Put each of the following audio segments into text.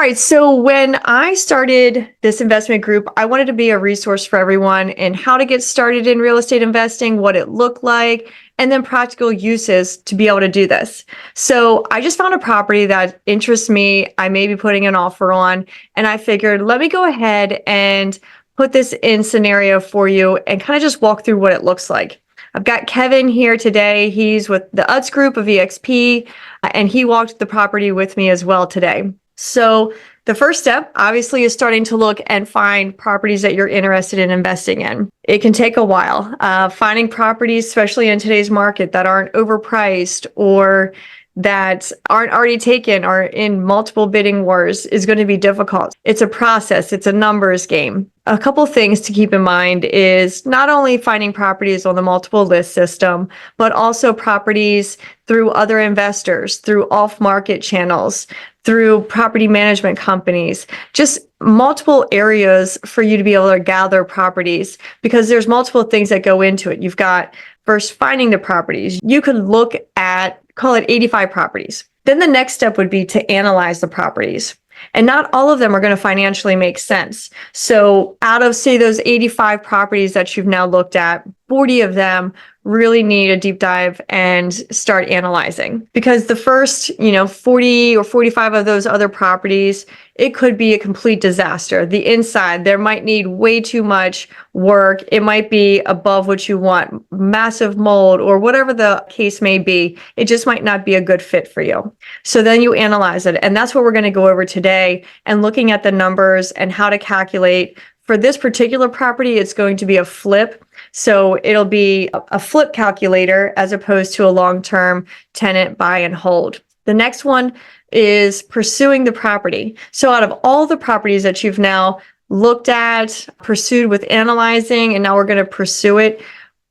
right. So when I started this investment group, I wanted to be a resource for everyone in how to get started in real estate investing, what it looked like, and then practical uses to be able to do this. So I just found a property that interests me. I may be putting an offer on, and I figured, let me go ahead and put this in scenario for you and kind of just walk through what it looks like. I've got Kevin here today. He's with the UTS group of EXP, and he walked the property with me as well today. So the first step, obviously, is starting to look and find properties that you're interested in investing in. It can take a while. Finding properties, especially in today's market, that aren't overpriced or that aren't already taken or in multiple bidding wars is going to be difficult. It's a process. It's a numbers game. A couple things to keep in mind is not only finding properties on the multiple list system, but also properties through other investors, through off-market channels, through property management companies, just multiple areas for you to be able to gather properties because there's multiple things that go into it. You've got first finding the properties. You could look at, call it 85 properties. Then the next step would be to analyze the properties. And not all of them are going to financially make sense. So out of, say, those 85 properties that you've now looked at, 40 of them really need a deep dive and start analyzing. Because the first, 40 or 45 of those other properties, it could be a complete disaster. The inside, there might need way too much work. It might be above what you want, massive mold, or whatever the case may be. It just might not be a good fit for you. So then you analyze it. And that's what we're going to go over today and looking at the numbers and how to calculate. For this particular property, it's going to be a flip. So it'll be a flip calculator as opposed to a long-term tenant buy and hold. The next one is pursuing the property. So out of all the properties that you've now looked at, pursued with analyzing, and now we're going to pursue it,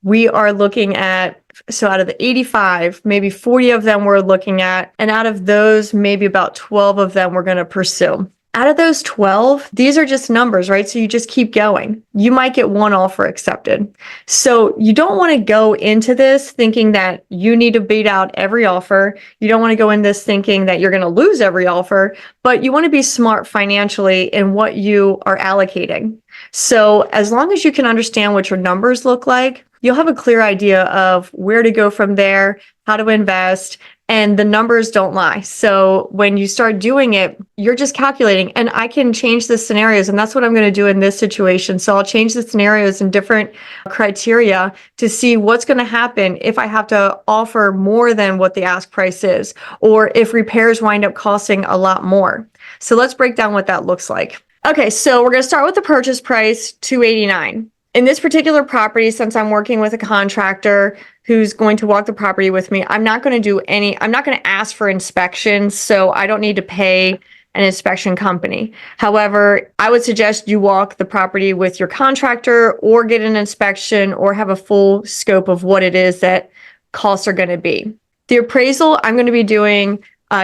we are looking at, so out of the 85, maybe 40 of them we're looking at, and out of those, maybe about 12 of them we're going to pursue. Out of those 12, these are just numbers, right? So you just keep going. You might get one offer accepted. So you don't want to go into this thinking that you need to beat out every offer. You don't want to go in this thinking that you're going to lose every offer, but you want to be smart financially in what you are allocating. So as long as you can understand what your numbers look like, you'll have a clear idea of where to go from there, how to invest, and the numbers don't lie. So when you start doing it, you're just calculating, and I can change the scenarios, and that's what I'm going to do in this situation. So I'll change the scenarios in different criteria to see what's going to happen if I have to offer more than what the ask price is, or if repairs wind up costing a lot more. So let's break down what that looks like. Okay, so we're going to start with the purchase price, $289. In this particular property, since I'm working with a contractor who's going to walk the property with me, I'm not going to ask for inspections, so I don't need to pay an inspection company. However, I would suggest you walk the property with your contractor or get an inspection or have a full scope of what it is that costs are going to be. The appraisal, I'm going to be doing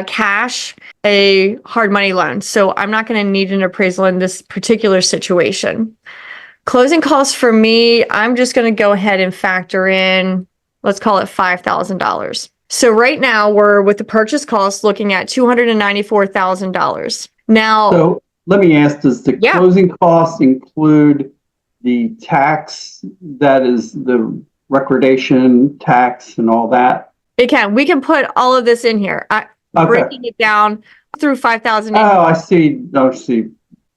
cash, a hard money loan. So I'm not going to need an appraisal in this particular situation. Closing costs for me, I'm just going to go ahead and factor in, let's call it $5,000. So right now we're with the purchase cost looking at $294,000. Now, so let me ask, does the closing costs include the tax, that is the recordation tax and all that? It can. We can put all of this in here. Breaking it down through 5,000. Oh, I see.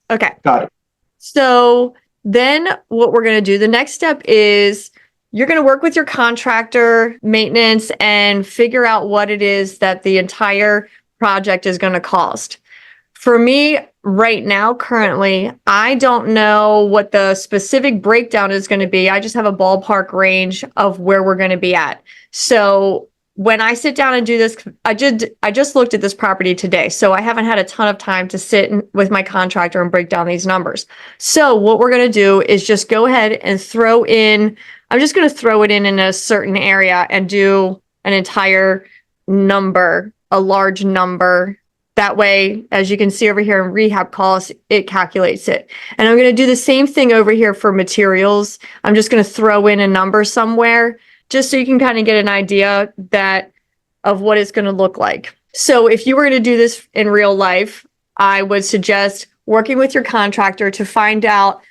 Okay. Got it. So then what we're going to do, the next step is you're going to work with your contractor, maintenance, and figure out what it is that the entire project is going to cost. For me, right now, currently, I don't know what the specific breakdown is going to be. I just have a ballpark range of where we're going to be at. So when I sit down and do this, I just looked at this property today, so I haven't had a ton of time to sit with my contractor and break down these numbers. So what we're going to do is just go ahead and I'm just going to throw it in a certain area and do an entire number, a large number. That way, as you can see over here in rehab costs, it calculates it. And I'm going to do the same thing over here for materials. I'm just going to throw in a number somewhere, just so you can kind of get an idea of what it's going to look like. So if you were to do this in real life, I would suggest working with your contractor to find out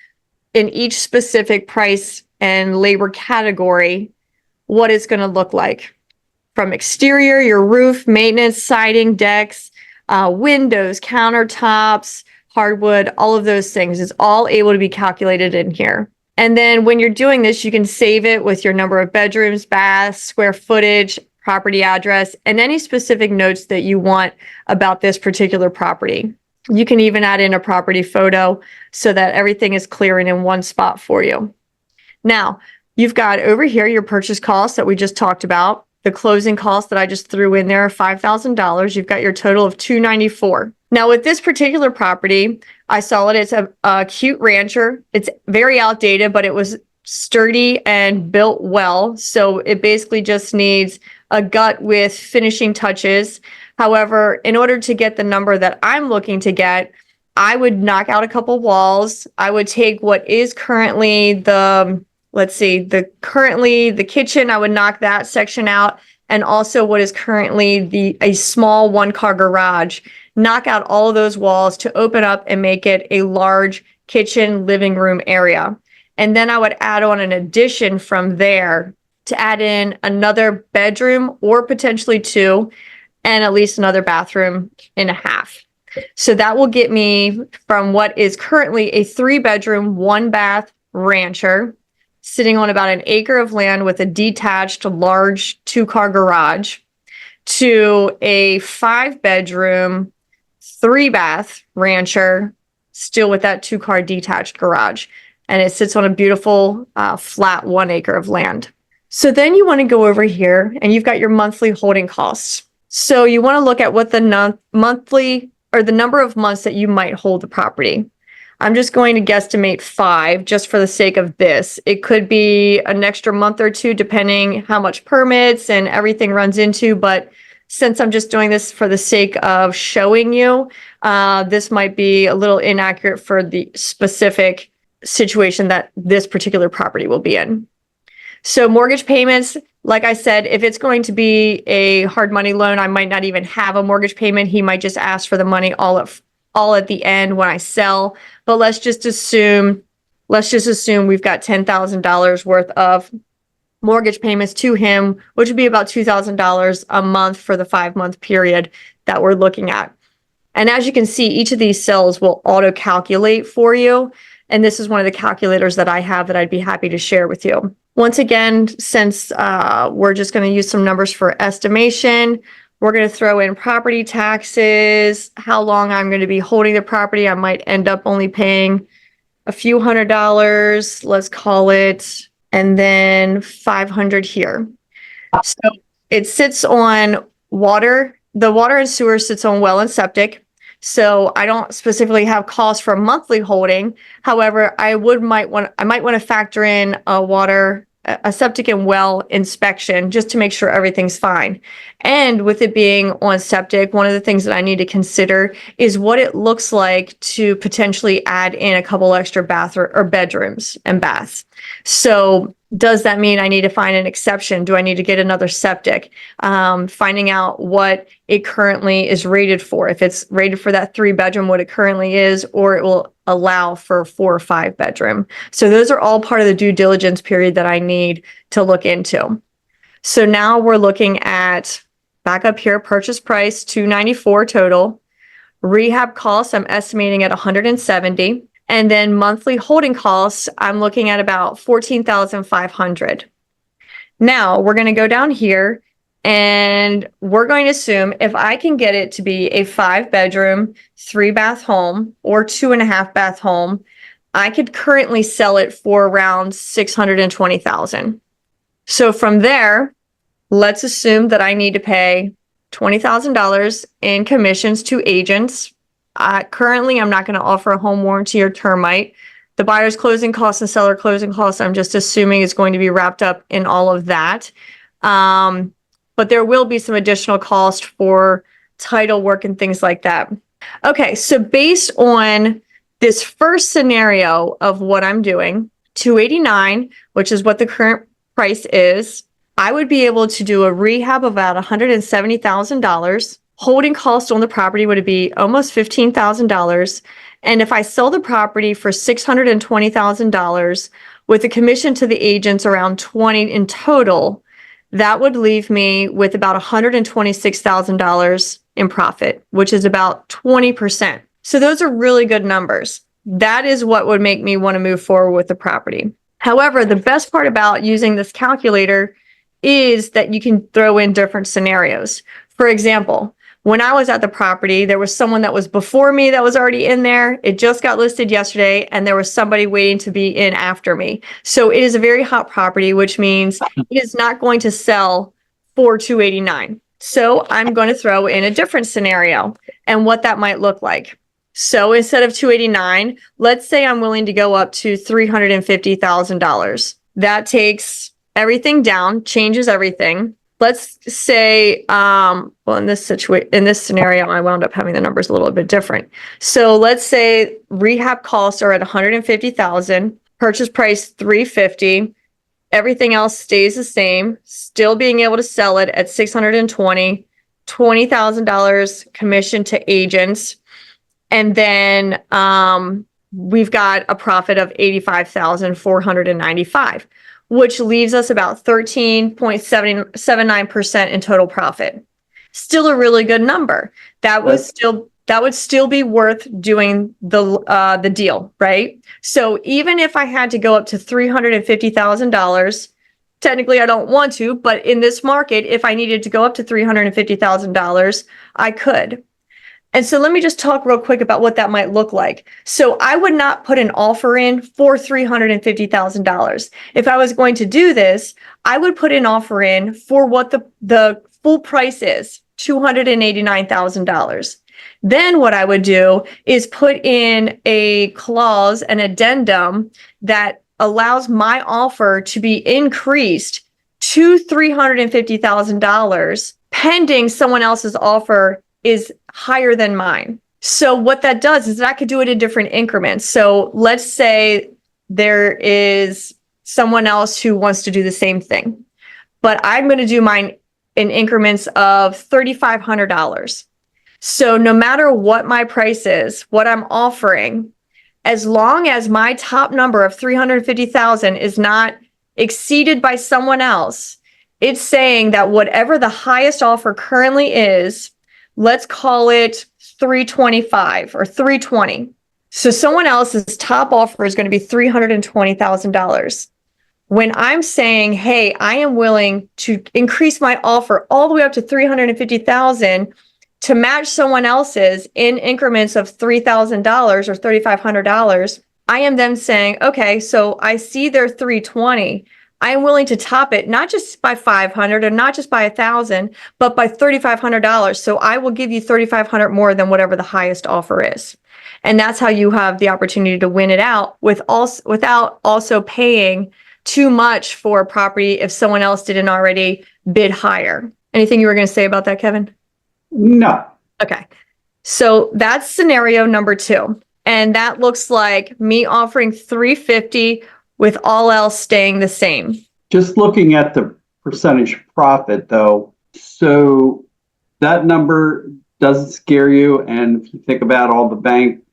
in each specific price and labor category what it's going to look like. From exterior, your roof, maintenance, siding, decks, windows, countertops, hardwood, all of those things is all able to be calculated in here. And then when you're doing this, you can save it with your number of bedrooms, baths, square footage, property address, and any specific notes that you want about this particular property. You can even add in a property photo so that everything is clear and in one spot for you. Now, you've got over here your purchase costs that we just talked about. The closing costs that I just threw in there are $5,000. You've got your total of $294. Now, with this particular property, I saw it. It's a cute rancher. It's very outdated, but it was sturdy and built well. So it basically just needs a gut with finishing touches. However, in order to get the number that I'm looking to get, I would knock out a couple walls. I would take what is currently the kitchen, I would knock that section out. And also what is currently a small one-car garage, knock out all of those walls to open up and make it a large kitchen living room area. And then I would add on an addition from there to add in another bedroom or potentially two, and at least another bathroom and a half. So that will get me from what is currently a 3-bedroom, 1-bath rancher sitting on about an acre of land with a detached large 2-car garage to a 5-bedroom, 3-bath rancher still with that 2-car detached garage. And it sits on a beautiful flat 1 acre of land. So then you want to go over here and you've got your monthly holding costs. So you want to look at what the monthly or the number of months that you might hold the property. I'm just going to guesstimate 5 just for the sake of this. It could be an extra month or 2 depending how much permits and everything runs into. But since I'm just doing this for the sake of showing you, this might be a little inaccurate for the specific situation that this particular property will be in. So mortgage payments, like I said, if it's going to be a hard money loan, I might not even have a mortgage payment. He might just ask for the money all at the end when I sell. But let's just assume we've got $10,000 worth of mortgage payments to him, which would be about $2,000 a month for the 5-month period that we're looking at. And as you can see, each of these cells will auto calculate for you. And this is one of the calculators that I have that I'd be happy to share with you. Once again, since we're just going to use some numbers for estimation, we're going to throw in property taxes, how long I'm going to be holding the property. I might end up only paying a few $100s, let's call it, and then 500 here. So it sits on water. The water and sewer sits on well and septic. So I don't specifically have costs for monthly holding. However, I might want to factor in a septic and well inspection just to make sure everything's fine. And with it being on septic, one of the things that I need to consider is what it looks like to potentially add in a couple extra or bedrooms and baths. So does that mean I need to find an exception? Do I need to get another septic? Finding out what it currently is rated for. If it's rated for that 3-bedroom, what it currently is, or it will allow for 4 or 5-bedroom. So those are all part of the due diligence period that I need to look into. So now we're looking at, back up here, purchase price, $294 total. Rehab costs, I'm estimating at $170. And then monthly holding costs, I'm looking at about $14,500. Now we're going to go down here and we're going to assume if I can get it to be a 5-bedroom, 3-bath home or 2.5-bath home, I could currently sell it for around $620,000. So from there, let's assume that I need to pay $20,000 in commissions to agents. Currently, I'm not going to offer a home warranty or termite. The buyer's closing costs and seller closing costs, I'm just assuming is going to be wrapped up in all of that. But there will be some additional cost for title work and things like that. Okay, so based on this first scenario of what I'm doing, $289, which is what the current price is, I would be able to do a rehab of about $170,000, holding cost on the property would be almost $15,000. And if I sell the property for $620,000 with a commission to the agents around 20 in total, that would leave me with about $126,000 in profit, which is about 20%. So those are really good numbers. That is what would make me want to move forward with the property. However, the best part about using this calculator is that you can throw in different scenarios. For example, when I was at the property, there was someone that was before me that was already in there. It just got listed yesterday, and there was somebody waiting to be in after me. So it is a very hot property, which means it is not going to sell for $289. So I'm going to throw in a different scenario and what that might look like. So instead of $289, let's say I'm willing to go up to $350,000. That takes everything down, changes everything. Let's say, well, in this scenario, I wound up having the numbers a little bit different. So let's say rehab costs are at $150,000, purchase price $350. Everything else stays the same, still being able to sell it at $620, $20,000 commission to agents. And then we've got a profit of $85,495, which leaves us about 13.79% in total profit. Still a really good number. That would still be worth doing the deal, right? So even if I had to go up to $350,000, technically I don't want to, but in this market, if I needed to go up to $350,000, I could. And so let me just talk real quick about what that might look like. So I would not put an offer in for $350,000. If I was going to do this, I would put an offer in for what the full price is, $289,000. Then what I would do is put in a clause, an addendum that allows my offer to be increased to $350,000 pending someone else's offer is higher than mine. So what that does is that I could do it in different increments. So let's say there is someone else who wants to do the same thing, but I'm going to do mine in increments of $3,500. So no matter what my price is, what I'm offering, as long as my top number of 350,000 is not exceeded by someone else, it's saying that whatever the highest offer currently is, let's call it 325 or 320. So someone else's top offer is going to be $320,000. When I'm saying, hey, I am willing to increase my offer all the way up to 350,000 to match someone else's in increments of $3,000 or $3,500, I am then saying, okay, so I see they're 320. I am willing to top it, not just by 500 or not just by 1,000, but by $3,500. So I will give you 3,500 more than whatever the highest offer is. And that's how you have the opportunity to win it out without also paying too much for a property if someone else didn't already bid higher. Anything you were going to say about that, Kevin? No. Okay. So that's scenario number 2. And that looks like me offering $350 with all else staying the same. Just looking at the percentage profit though, so that number doesn't scare you. And if you think about all the bank,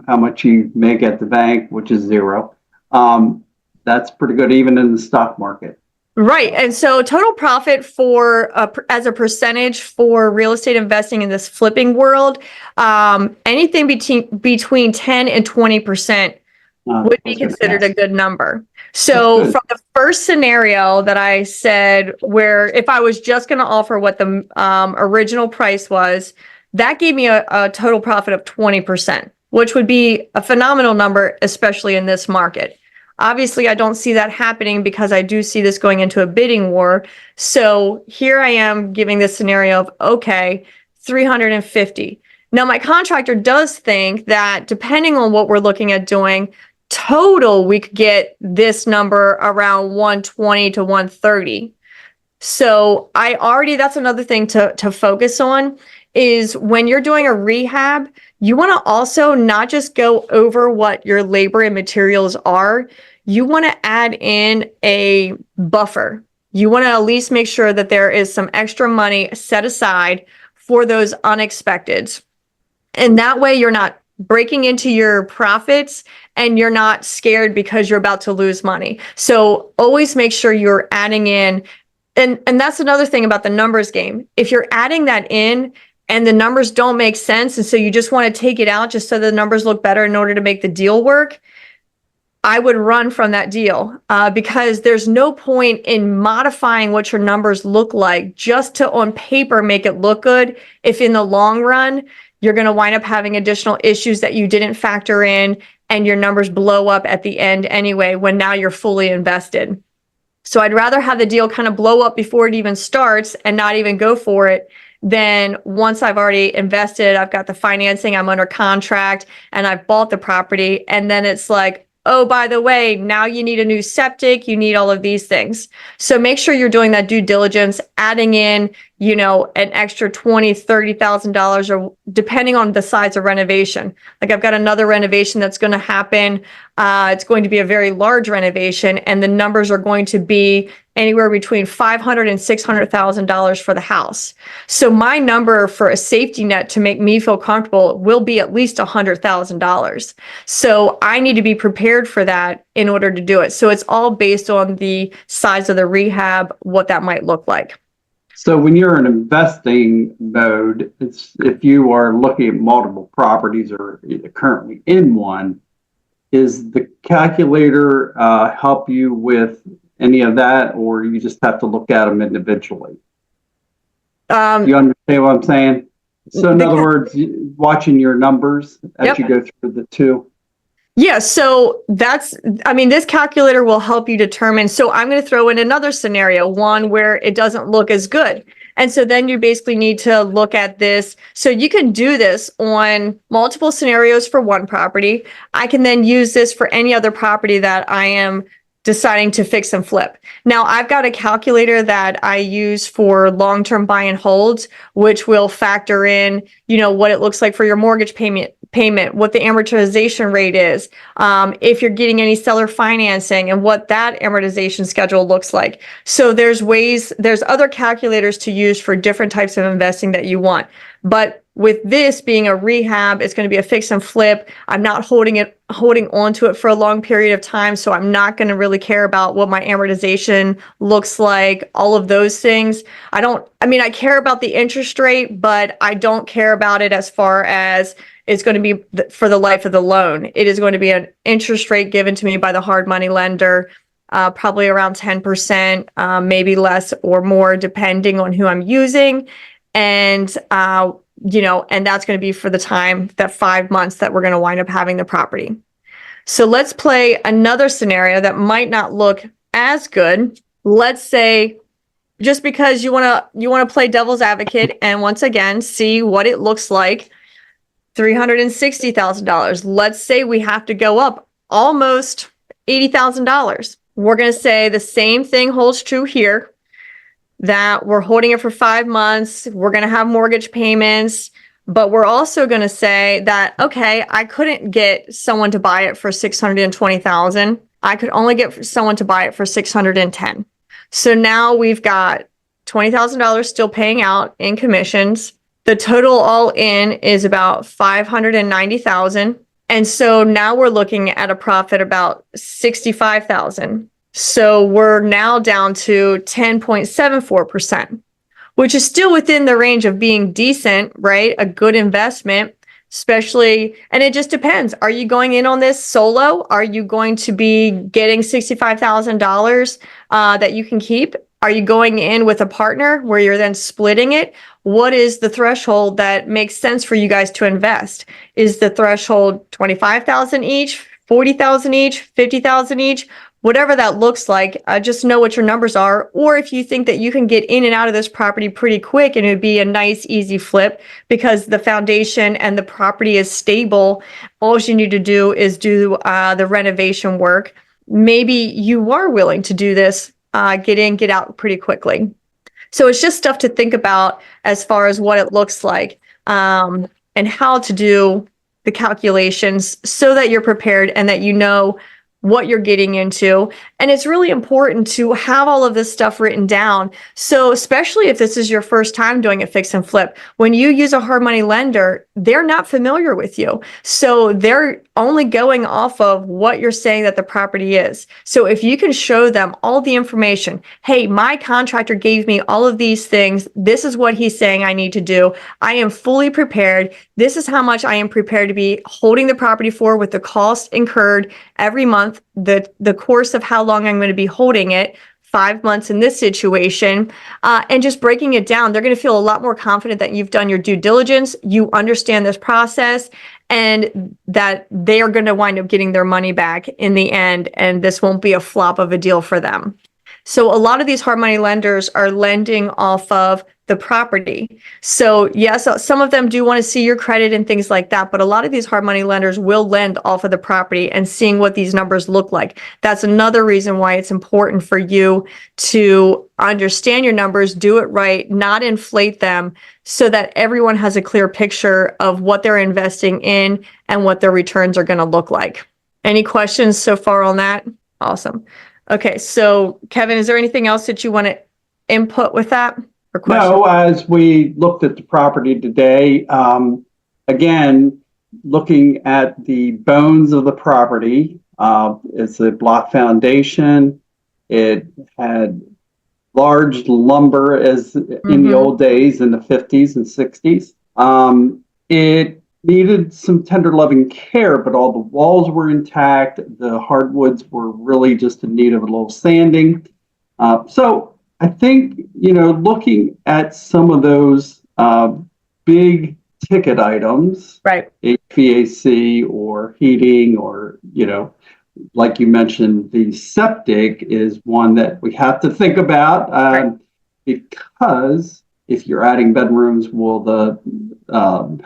how much you make at the bank, which is zero, that's pretty good even in the stock market. Right. And so total profit for as a percentage for real estate investing in this flipping world, anything between 10 and 20% would be considered a good number. So from the first scenario that I said, where if I was just going to offer what the original price was, that gave me a total profit of 20%, which would be a phenomenal number, especially in this market. Obviously, I don't see that happening because I do see this going into a bidding war. So here I am giving this scenario of, okay, 350. Now, my contractor does think that depending on what we're looking at doing, total, we could get this number around 120 to 130. So that's another thing to focus on is when you're doing a rehab, you want to also not just go over what your labor and materials are. You want to add in a buffer. You want to at least make sure that there is some extra money set aside for those unexpecteds. And that way you're not breaking into your profits and you're not scared because you're about to lose money. So always make sure you're adding in. And that's another thing about the numbers game. If you're adding that in and the numbers don't make sense, and so you just want to take it out just so the numbers look better in order to make the deal work, I would run from that deal because there's no point in modifying what your numbers look like just to on paper make it look good if in the long run you're going to wind up having additional issues that you didn't factor in and your numbers blow up at the end anyway when now you're fully invested. So I'd rather have the deal kind of blow up before it even starts and not even go for it than once I've already invested, I've got the financing, I'm under contract, and I've bought the property. And then it's like, oh, by the way, now you need a new septic, you need all of these things. So make sure you're doing that due diligence, adding in, an extra $20,000, $30,000 or depending on the size of renovation. Like I've got another renovation that's going to happen. It's going to be a very large renovation and the numbers are going to be anywhere between $500,000 and $600,000 for the house. So my number for a safety net to make me feel comfortable will be at least $100,000. So I need to be prepared for that in order to do it. So it's all based on the size of the rehab, what that might look like. So when you're in investing mode, if you are looking at multiple properties or currently in one, is the calculator help you with any of that, or you just have to look at them individually? You understand what I'm saying? So in other words, watching your numbers as you go through the two. Yeah, so this calculator will help you determine. So I'm going to throw in another scenario, one where it doesn't look as good. And so then you basically need to look at this. So you can do this on multiple scenarios for one property. I can then use this for any other property that I am deciding to fix and flip. Now, I've got a calculator that I use for long-term buy and holds, which will factor in, what it looks like for your mortgage payment, what the amortization rate is, if you're getting any seller financing and what that amortization schedule looks like. So there's other calculators to use for different types of investing that you want. But with this being a rehab, it's going to be a fix and flip. I'm not holding on to it for a long period of time. So I'm not going to really care about what my amortization looks like, all of those things. I care about the interest rate, but I don't care about it as far as it's going to be for the life of the loan. It is going to be an interest rate given to me by the hard money lender, probably around 10%, maybe less or more, depending on who I'm using. And, and that's going to be for the time, that 5 months that we're going to wind up having the property. So let's play another scenario that might not look as good. Let's say, just because you want to play devil's advocate and once again, see what it looks like, $360,000. Let's say we have to go up almost $80,000. We're going to say the same thing holds true here, that we're holding it for 5 months. We're going to have mortgage payments, but we're also going to say that, okay, I couldn't get someone to buy it for $620,000. I could only get someone to buy it for $610,000. So now we've got $20,000 still paying out in commissions. The total all in is about $590,000. And so now we're looking at a profit about $65,000. So we're now down to 10.74%, which is still within the range of being decent, right? A good investment, especially, and it just depends. Are you going in on this solo? Are you going to be getting $65,000 that you can keep? Are you going in with a partner where you're then splitting it? What is the threshold that makes sense for you guys to invest? Is the threshold $25,000 each, $40,000 each, $50,000 each? Whatever that looks like, just know what your numbers are. Or if you think that you can get in and out of this property pretty quick and it'd be a nice, easy flip because the foundation and the property is stable, all you need to do is do the renovation work. Maybe you are willing to do this, get in, get out pretty quickly. So it's just stuff to think about as far as what it looks like and how to do the calculations so that you're prepared and that you know what you're getting into. And it's really important to have all of this stuff written down. So especially if this is your first time doing a fix and flip, when you use a hard money lender, they're not familiar with you. So they're only going off of what you're saying that the property is. So if you can show them all the information, hey, my contractor gave me all of these things. This is what he's saying I need to do. I am fully prepared. This is how much I am prepared to be holding the property for with the cost incurred every month, the course of how long I'm going to be holding it, 5 months in this situation, and just breaking it down. They're going to feel a lot more confident that you've done your due diligence, you understand this process, and that they are going to wind up getting their money back in the end, and this won't be a flop of a deal for them. So a lot of these hard money lenders are lending off of the property. So yes, some of them do want to see your credit and things like that, but a lot of these hard money lenders will lend off of the property and seeing what these numbers look like. That's another reason why it's important for you to understand your numbers, do it right, not inflate them, so that everyone has a clear picture of what they're investing in and what their returns are going to look like. Any questions so far on that? Awesome. Okay, so Kevin, is there anything else that you want to input with that? No, as we looked at the property today, again, looking at the bones of the property, it's a block foundation. It had large lumber as in the old days in the 50s and 60s. It needed some tender loving care, but all the walls were intact. The hardwoods were really just in need of a little sanding. So I think, looking at some of those big ticket items, right, HVAC or heating, or, like you mentioned, the septic is one that we have to think about, right, because if you're adding bedrooms, will the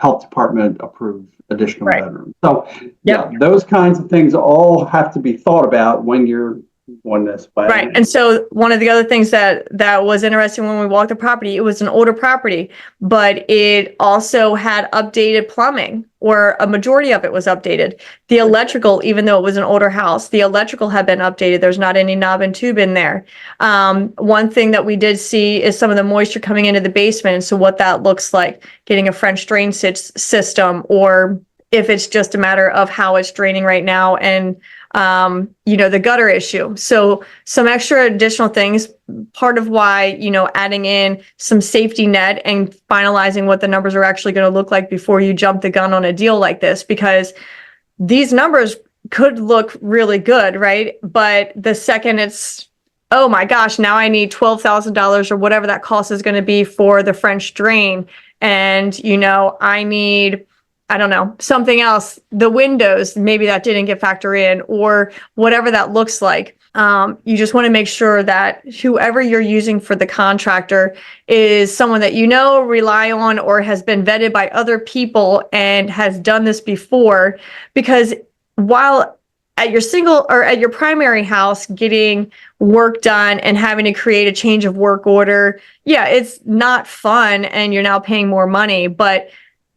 health department approve additional right, bedrooms? So yep, those kinds of things all have to be thought about when you're going this way. right. And so one of the other things that was interesting when we walked the property, it was an older property, but it also had updated plumbing, or a majority of it was updated. The electrical, even though it was an older house, the electrical had been updated. There's not any knob and tube in there. One thing that we did see is some of the moisture coming into the basement. And so what that looks like, getting a French drain system, or if it's just a matter of how it's draining right now, and the gutter issue. So some extra additional things, part of why, adding in some safety net and finalizing what the numbers are actually going to look like before you jump the gun on a deal like this, because these numbers could look really good, right? But the second it's, oh my gosh, now I need $12,000 or whatever that cost is going to be for the French drain. And, I need, I don't know, something else, the windows, maybe that didn't get factored in, or whatever that looks like. You just want to make sure that whoever you're using for the contractor is someone that rely on, or has been vetted by other people and has done this before. Because while at your single or at your primary house getting work done and having to create a change of work order, it's not fun and you're now paying more money. But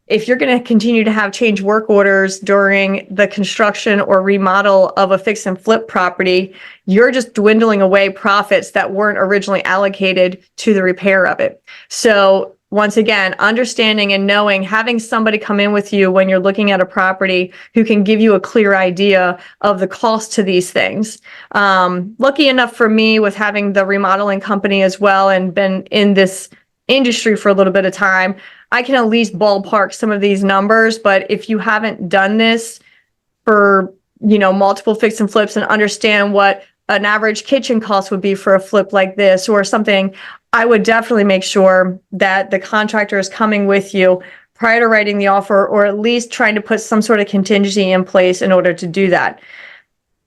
if you're going to continue to have change work orders during the construction or remodel of a fix and flip property, you're just dwindling away profits that weren't originally allocated to the repair of it. So once again, understanding and knowing, having somebody come in with you when you're looking at a property who can give you a clear idea of the cost to these things. Lucky enough for me with having the remodeling company as well and been in this industry for a little bit of time, I can at least ballpark some of these numbers. But if you haven't done this for, multiple fix and flips and understand what an average kitchen cost would be for a flip like this or something, I would definitely make sure that the contractor is coming with you prior to writing the offer, or at least trying to put some sort of contingency in place in order to do that.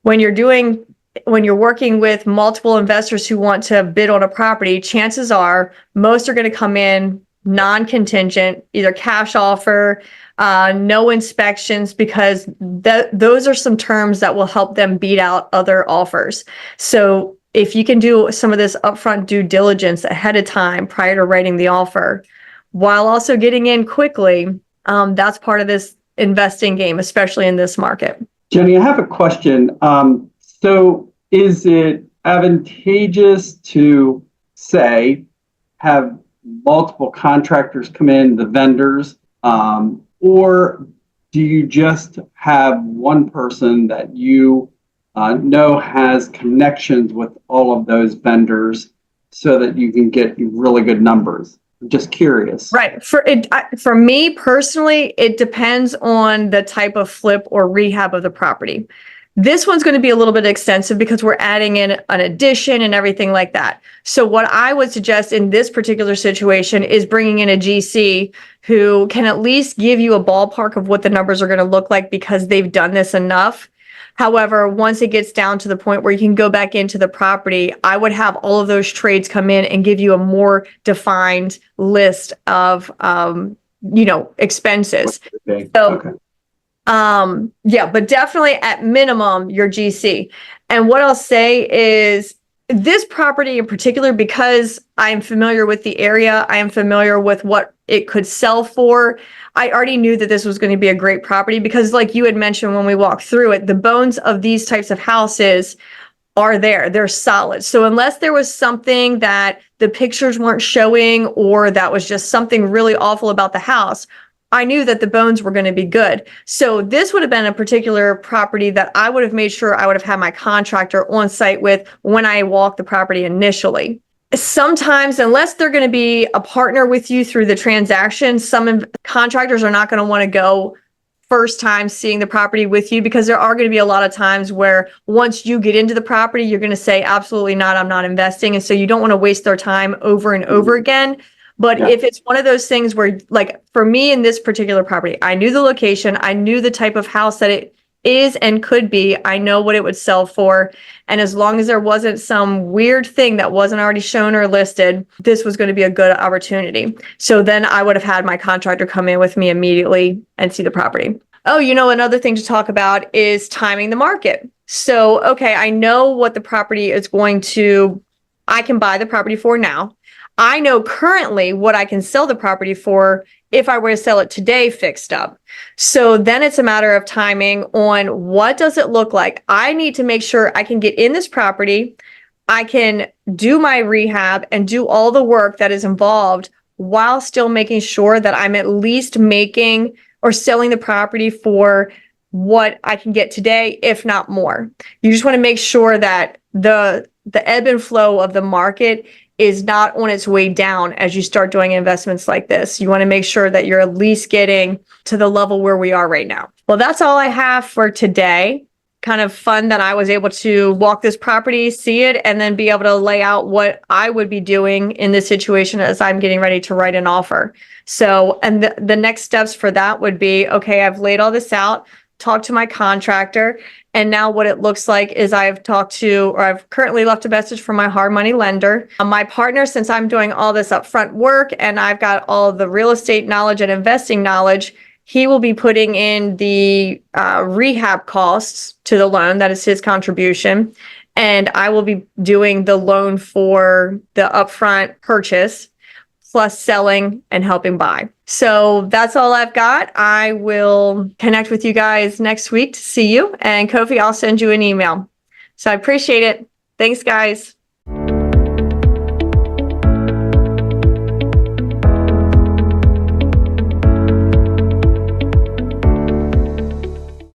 When you're working with multiple investors who want to bid on a property, chances are most are going to come in non-contingent, either cash offer, no inspections, because those are some terms that will help them beat out other offers. So if you can do some of this upfront due diligence ahead of time prior to writing the offer, while also getting in quickly, that's part of this investing game, especially in this market. Jenny, I have a question. So is it advantageous to, say, have multiple contractors come in, the vendors, or do you just have one person that you know has connections with all of those vendors so that you can get really good numbers? I'm just curious. Right. For me personally, it depends on the type of flip or rehab of the property. This one's going to be a little bit extensive because we're adding in an addition and everything like that. So what I would suggest in this particular situation is bringing in a GC who can at least give you a ballpark of what the numbers are going to look like because they've done this enough. However, once it gets down to the point where you can go back into the property, I would have all of those trades come in and give you a more defined list of, expenses. Okay. So, Okay. yeah, but definitely at minimum, your GC. And what I'll say is this property in particular, because I'm familiar with the area, I am familiar with what it could sell for. I already knew that this was going to be a great property because, like you had mentioned when we walked through it, the bones of these types of houses are there. They're solid. So unless there was something that the pictures weren't showing or that was just something really awful about the house, I knew that the bones were going to be good. So this would have been a particular property that I would have made sure I would have had my contractor on site with when I walked the property initially. Sometimes, unless they're going to be a partner with you through the transaction, some contractors are not going to want to go first time seeing the property with you because there are going to be a lot of times where once you get into the property, you're going to say, absolutely not, I'm not investing. And so you don't want to waste their time over and over again. But Yeah. if it's one of those things where, like for me in this particular property, I knew the location, I knew the type of house that it is and could be, I know what it would sell for. And as long as there wasn't some weird thing that wasn't already shown or listed, this was going to be a good opportunity. So then I would have had my contractor come in with me immediately and see the property. Oh, another thing to talk about is timing the market. So, okay, I know what the property is I can buy the property for now. I know currently what I can sell the property for if I were to sell it today fixed up. So then it's a matter of timing on what does it look like. I need to make sure I can get in this property. I can do my rehab and do all the work that is involved while still making sure that I'm at least making or selling the property for what I can get today, if not more. You just want to make sure that the ebb and flow of the market is not on its way down as you start doing investments like this. You want to make sure that you're at least getting to the level where we are right now. Well, that's all I have for today. Kind of fun that I was able to walk this property, see it, and then be able to lay out what I would be doing in this situation as I'm getting ready to write an offer. So, and the next steps for that would be, okay, I've laid all this out, talked to my contractor, and now what it looks like is I've currently left a message for my hard money lender. My partner, since I'm doing all this upfront work and I've got all the real estate knowledge and investing knowledge, he will be putting in the rehab costs to the loan. That is his contribution. And I will be doing the loan for the upfront purchase, plus selling and helping buy. So that's all I've got. I will connect with you guys next week to see you. And Kofi, I'll send you an email. So I appreciate it. Thanks, guys.